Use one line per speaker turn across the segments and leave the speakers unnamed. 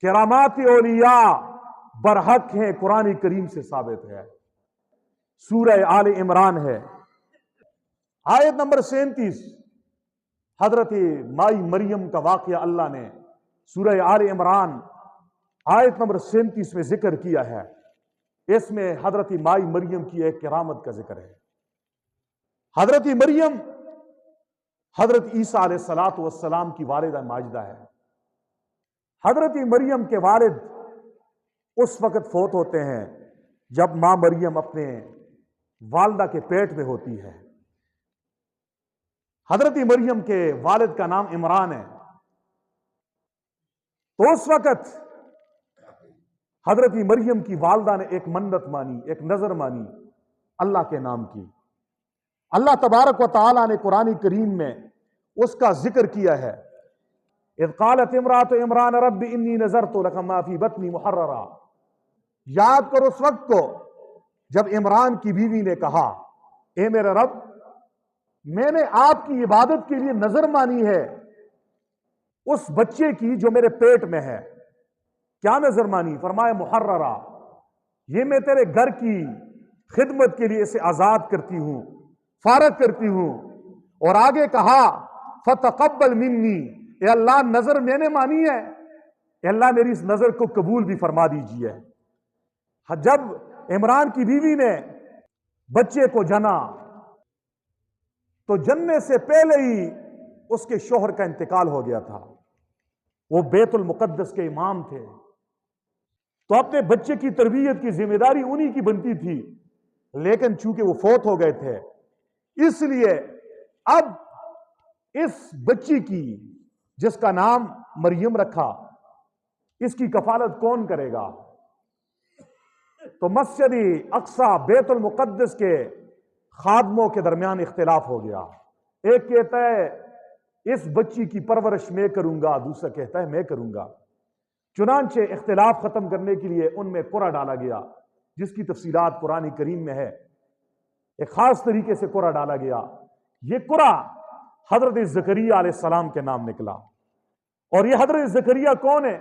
کرامات اولیاء برحق ہیں، قرآن کریم سے ثابت ہے۔ سورہ آل عمران ہے، آیت نمبر 37، حضرت مائی مریم کا واقعہ اللہ نے سورہ آل عمران آیت نمبر 37 میں ذکر کیا ہے۔ اس میں حضرت مائی مریم کی ایک کرامت کا ذکر ہے۔ حضرت مریم حضرت عیسیٰ علیہ السلام کی والدہ ماجدہ ہے۔ حضرت مریم کے والد اس وقت فوت ہوتے ہیں جب ماں مریم اپنے والدہ کے پیٹ میں ہوتی ہے۔ حضرت مریم کے والد کا نام عمران ہے۔ تو اس وقت حضرت مریم کی والدہ نے ایک منت مانی، ایک نظر مانی اللہ کے نام کی۔ اللہ تبارک و تعالی نے قرآن کریم میں اس کا ذکر کیا ہے۔ اذ قالت امرأۃ عمران رب انی نذرت لک ما فی بطنی محررا۔ یاد کرو اس وقت کو جب عمران کی بیوی نے کہا، اے میرے رب، میں نے آپ کی عبادت کے لیے نظر مانی ہے اس بچے کی جو میرے پیٹ میں ہے۔ کیا نظر مانی؟ فرمایا محررا، یہ میں تیرے گھر کی خدمت کے لیے اسے آزاد کرتی ہوں، فارغ کرتی ہوں۔ اور آگے کہا فتقبل منی، اے اللہ نظر میں نے مانی ہے، اے اللہ میری اس نظر کو قبول بھی فرما دیجیے۔ جب عمران کی بیوی نے بچے کو جنا تو جننے سے پہلے ہی اس کے شوہر کا انتقال ہو گیا تھا۔ وہ بیت المقدس کے امام تھے، تو اپنے بچے کی تربیت کی ذمہ داری انہی کی بنتی تھی، لیکن چونکہ وہ فوت ہو گئے تھے اس لیے اب اس بچی کی جس کا نام مریم رکھا، اس کی کفالت کون کرے گا؟ تو مسجد اقصی بیت المقدس کے خادموں کے درمیان اختلاف ہو گیا۔ ایک کہتا ہے اس بچی کی پرورش میں کروں گا، دوسرا کہتا ہے میں کروں گا۔ چنانچہ اختلاف ختم کرنے کے لیے ان میں قرعہ ڈالا گیا، جس کی تفصیلات قرآن کریم میں ہے۔ ایک خاص طریقے سے قرعہ ڈالا گیا۔ یہ قرعہ حضرت زکریا علیہ السلام کے نام نکلا۔ اور یہ حضرت زکریا کون ہے؟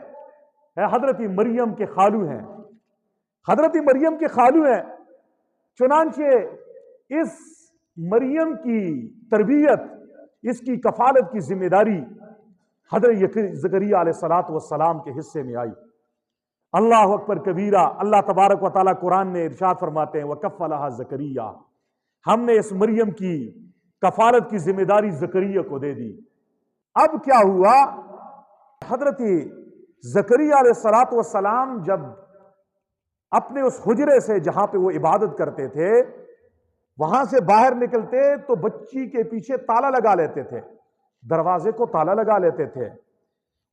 حضرت مریم کے خالو ہیں، حضرت مریم کے خالو ہیں۔ چنانچہ اس مریم کی تربیت، اس کی کفالت کی ذمہ داری حضرت زکریا علیہ السلام کے حصے میں آئی۔ اللہ اکبر کبیرہ۔ اللہ تبارک و تعالیٰ قرآن میں ارشاد فرماتے ہیں وَكَفَّلَهَا زکریا، ہم نے اس مریم کی کفالت کی ذمہ داری زکریا کو دے دی۔ اب کیا ہوا؟ حضرت زکریا علیہ السلام جب اپنے اس حجرے سے جہاں پہ وہ عبادت کرتے تھے وہاں سے باہر نکلتے تو بچی کے پیچھے تالا لگا لیتے تھے، دروازے کو تالا لگا لیتے تھے،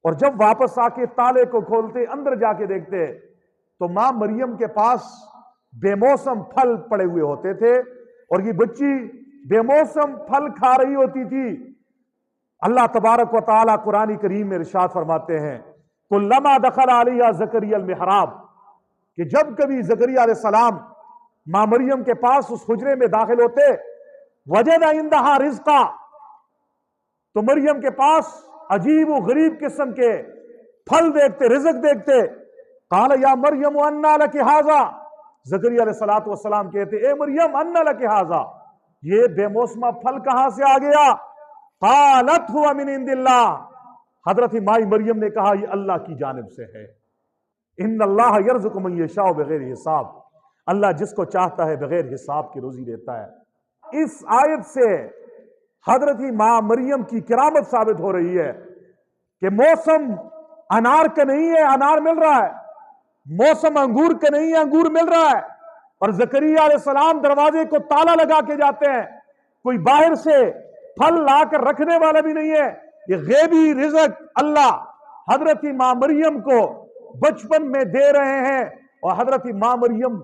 اور جب واپس آ کے تالے کو کھولتے اندر جا کے دیکھتے تو ماں مریم کے پاس بے موسم پھل پڑے ہوئے ہوتے تھے اور یہ بچی بے موسم پھل کھا رہی ہوتی تھی۔ اللہ تبارک و تعالیٰ قرآن کریم میں ارشاد فرماتے ہیں کلما دخل علیہا زکریا المحراب، کہ جب کبھی زکریا علیہ السلام ماں مریم کے پاس اس حجرے میں داخل ہوتے وجد عندہا رزقا، تو مریم کے پاس عجیب و غریب قسم کے پھل دیکھتے، رزق دیکھتے۔ قال یا مریم انا لک ھذا، زکریا علیہ السلام کہتے اے مریم انا لک ھذا، یہ بے موسمہ پھل کہاں سے آ گیا؟ قالت هو من عند اللہ، حضرت مائی مریم نے کہا یہ اللہ کی جانب سے ہے۔ ان اللہ یرزق من یشاء بغیر حساب، اللہ جس کو چاہتا ہے بغیر حساب کی روزی دیتا ہے۔ اس آیت سے حضرت ماں مریم کی کرامت ثابت ہو رہی ہے کہ موسم انار کا نہیں ہے، انار مل رہا ہے، موسم انگور کا نہیں ہے، انگور مل رہا ہے۔ اور زکریا علیہ السلام دروازے کو تالا لگا کے جاتے ہیں، کوئی باہر سے پھل لا کر رکھنے والا بھی نہیں ہے، یہ غیبی رزق اللہ حضرت ماں مریم کو بچپن میں دے رہے ہیں۔ اور حضرت ماں مریم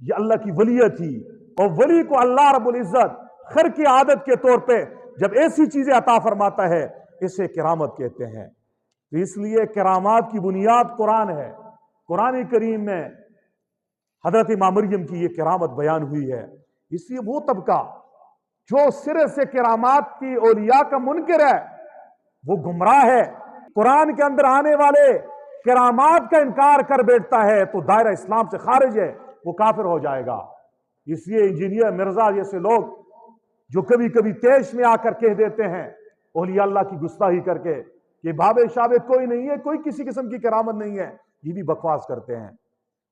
یہ اللہ کی ولیہ تھی، اور ولی کو اللہ رب العزت خر کی عادت کے طور پہ جب ایسی چیزیں عطا فرماتا ہے اسے کرامت کہتے ہیں۔ تو اس لیے کرامات کی بنیاد قرآن ہے۔ قرآن کریم میں حضرت ماں مریم کی یہ کرامت بیان ہوئی ہے۔ اس لیے وہ طبقہ جو سرے سے کرامات کی اولیاء کا منکر ہے وہ گمراہ ہے۔ قرآن کے اندر آنے والے کرامات کا انکار کر بیٹھتا ہے تو دائرہ اسلام سے خارج ہے، وہ کافر ہو جائے گا۔ اس لیے انجینئر مرزا جیسے لوگ جو کبھی کبھی تیش میں آ کر کہہ دیتے ہیں اولیاء اللہ کی گستاخی کر کے کہ بابے شابے کوئی نہیں ہے، کوئی کسی قسم کی کرامت نہیں ہے، یہ بھی بکواس کرتے ہیں۔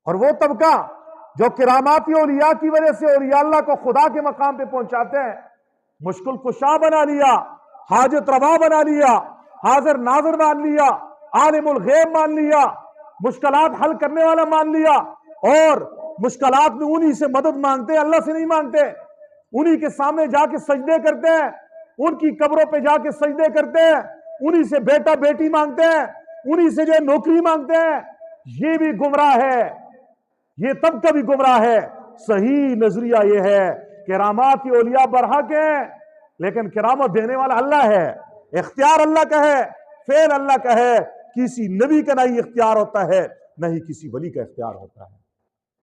اور وہ طبقہ جو کراماتی اولیاء کی وجہ سے اولیاء اللہ کو خدا کے مقام پہ پہنچاتے ہیں، مشکل کشا بنا لیا، حاجت روا بنا لیا، حاضر ناظر مان لیا، عالم الغیب مان لیا، مشکلات حل کرنے والا مان لیا، اور مشکلات میں انہی سے مدد مانگتے ہیں، اللہ سے نہیں مانگتے۔ انہی کے سامنے جا کے سجدے کرتے ہیں، ان کی قبروں پہ جا کے سجدے کرتے ہیں، انہی سے بیٹا بیٹی مانگتے ہیں، انہی سے جو نوکری مانگتے ہیں۔ یہ بھی گمراہ ہے، یہ طبقہ بھی گمراہ ہے۔ صحیح نظریہ یہ ہے کرامات کی اولیاء برحق ہیں، لیکن کرامت دینے والا اللہ ہے، اختیار اللہ کا ہے، فعل اللہ کا ہے۔ کسی نبی کا نہ ہی اختیار ہوتا ہے، نہ ہی کسی ولی کا اختیار ہوتا ہے۔